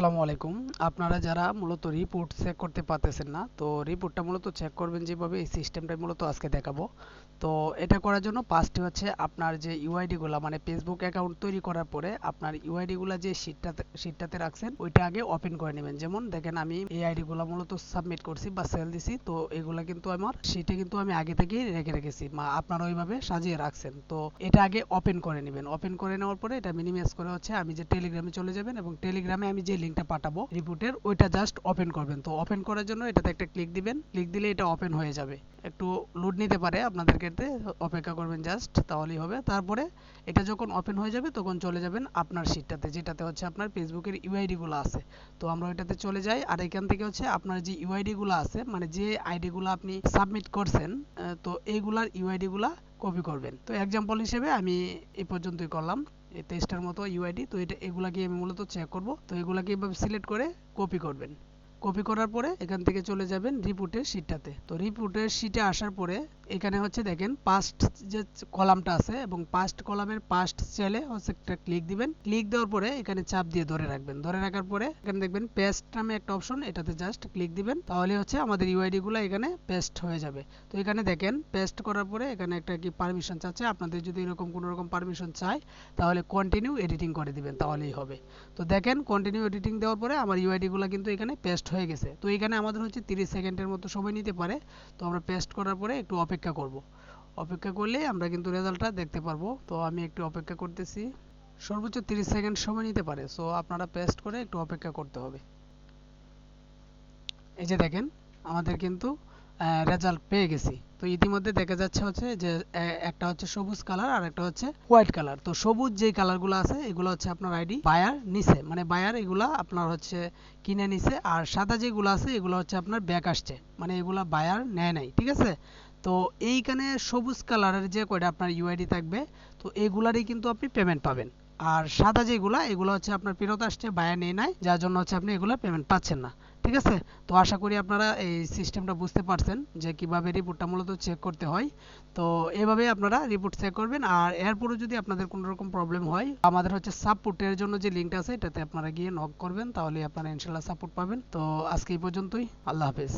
আসসালামু আলাইকুম। আপনারা যারা মূলত রিপোর্ট চেক করতে পারতেছেন না, তো রিপোর্টটা মূলত চেক করবেন যেভাবে, এই সিস্টেমটাই মূলত আজকে দেখাবো। তো এটা করার জন্য ফার্স্টে হচ্ছে আপনার যে ইউআইডি গুলা, মানে ফেসবুক অ্যাকাউন্ট তৈরি করার পরে আপনার ইউআইডি গুলা যে শিটটাতে রাখছেন ওইটা আগে ওপেন করে নেবেন। যেমন দেখেন আমি এই আইডি গুলা মূলত সাবমিট করছি বা সেল দিছি, তো এগুলা কিন্তু আমার শিটে কিন্তু আমি আগে থেকেই রেখে রেখেছি, আপনারা ওইভাবে সাজিয়ে রাখছেন। তো এটা আগে ওপেন করে নেবেন। ওপেন করে নেওয়ার পরে এটা মিনিমাইজ করে হচ্ছে আমি যে টেলিগ্রামে চলে যাবেন এবং টেলিগ্রামে আমি যে লিঙ্কটা পাঠাবো রিপোর্টের ওইটা জাস্ট ওপেন করবেন। তো ওপেন করার জন্য এটাতে একটা ক্লিক দিবেন, ক্লিক দিলে এটা ওপেন হয়ে যাবে। একটু লোড নিতে পারে, আপনাদের ক্ষেত্রে অপেক্ষা করবেন জাস্ট, তাহলেই হবে। তারপরে এটা যখন ওপেন হয়ে যাবে তখন চলে যাবেন আপনার শিটটাতে, যেটাতে হচ্ছে আপনার ফেসবুকের ইউআইডি গুলো আছে। তো আমরা ওইটাতে চলে যাই, আর এখান থেকে হচ্ছে আপনার যে ইউআইডি গুলো আছে, মানে যে আইডি গুলো আপনি সাবমিট করছেন, তো এইগুলার ইউআইডি গুলা কপি করবেন। তো এক্সাম্পল হিসেবে আমি এই পর্যন্তই করলাম, এই 23টার মতো ইউআইডি। তো এগুলাকে আমি মূলত চেক করব। তো এগুলাকে এভাবে সিলেক্ট করে কপি করবেন। কপি করার পরে এখান থেকে চলে যাবেন রিপোর্টের শিটটাতে। তো রিপোর্টের শিটে আসার পরে এখানে হচ্ছে দেখেন পাস্ট যে কলামটা আছে, এবং পাস্ট কলামের পাস্ট সেলে হচ্ছে একটা ক্লিক দিবেন। ক্লিক দেওয়ার পরে এখানে চাপ দিয়ে ধরে রাখবেন। ধরে রাখার পরে এখানে দেখবেন পেস্ট নামে একটা অপশন, এটাতে জাস্ট ক্লিক দিবেন। তাহলে হচ্ছে আমাদের ইউআইডি গুলো এখানে পেস্ট হয়ে যাবে। তো এখানে দেখেন পেস্ট করার পরে এখানে একটা কি পারমিশন চাচ্ছে। আপনাদের যদি এরকম কোনো রকম পারমিশন চাই তাহলে কন্টিনিউ এডিটিং করে দিবেন, তাহলেই হবে। তো দেখেন কন্টিনিউ এডিটিং দেওয়ার পরে আমার ইউআইডি গুলো কিন্তু এখানে পেস্ট হয়ে গেছে। তো এখানে আমাদের হচ্ছে 30 সেকেন্ডের মতো সময় নিতে পারে। তো আমরা পেস্ট করার পরে একটু অপেক্ষা করব। অপেক্ষা করলে আমরা কিন্তু রেজাল্টটা দেখতে পারবো। তো আমি একটু অপেক্ষা করতেছি। সর্বোচ্চ 30 সেকেন্ড সময় নিতে পারে, সো আপনারা পেস্ট করে একটু অপেক্ষা করতে হবে। এই যে দেখেন আমাদের কিন্তু রেজাল্ট পেয়ে গেছি। তো ইতিমধ্যে দেখা যাচ্ছে হচ্ছে যে একটা হচ্ছে সবুজ কালার আর একটা হচ্ছে হোয়াইট কালার। তো সবুজ যে কালারগুলো আছে এগুলো হচ্ছে আপনার আইডি বায়ার নিছে, মানে বায়ার এগুলা আপনার হচ্ছে কিনে নিছে। আর সাদা যেগুলো আছে এগুলো হচ্ছে আপনার ব্যাক আসছে, মানে এগুলা বায়ার নেয় নাই, ঠিক আছে। তো এইখানে সবুজ কালারের যে কয়টা আপনার ইউআইডি থাকবে, তো এগুলারই কিন্তু আপনি পেমেন্ট পাবেন। আর সাদা যেগুলা এগুলো হচ্ছে আপনার ফেরত আসছে, বায়ার নেই নাই, যার জন্য হচ্ছে আপনি এগুলো পেমেন্ট পাচ্ছেন না, ঠিক আছে। তো আশা করি আপনারা এই সিস্টেমটা বুঝতে পারছেন যে কিভাবে রিপোর্টটা মূলত চেক করতে হয়। তো এভাবে আপনারা রিপোর্ট চেক করবেন। আর এরপরে যদি আপনাদের কোনো রকম প্রবলেম হয়, আমাদের হচ্ছে সাপোর্টের জন্য যে লিঙ্কটা আছে এটাতে আপনারা গিয়ে নক করবেন, তাহলে আপনারা ইনশাল্লাহ সাপোর্ট পাবেন। তো আজকে এই পর্যন্তই, আল্লাহ হাফেজ।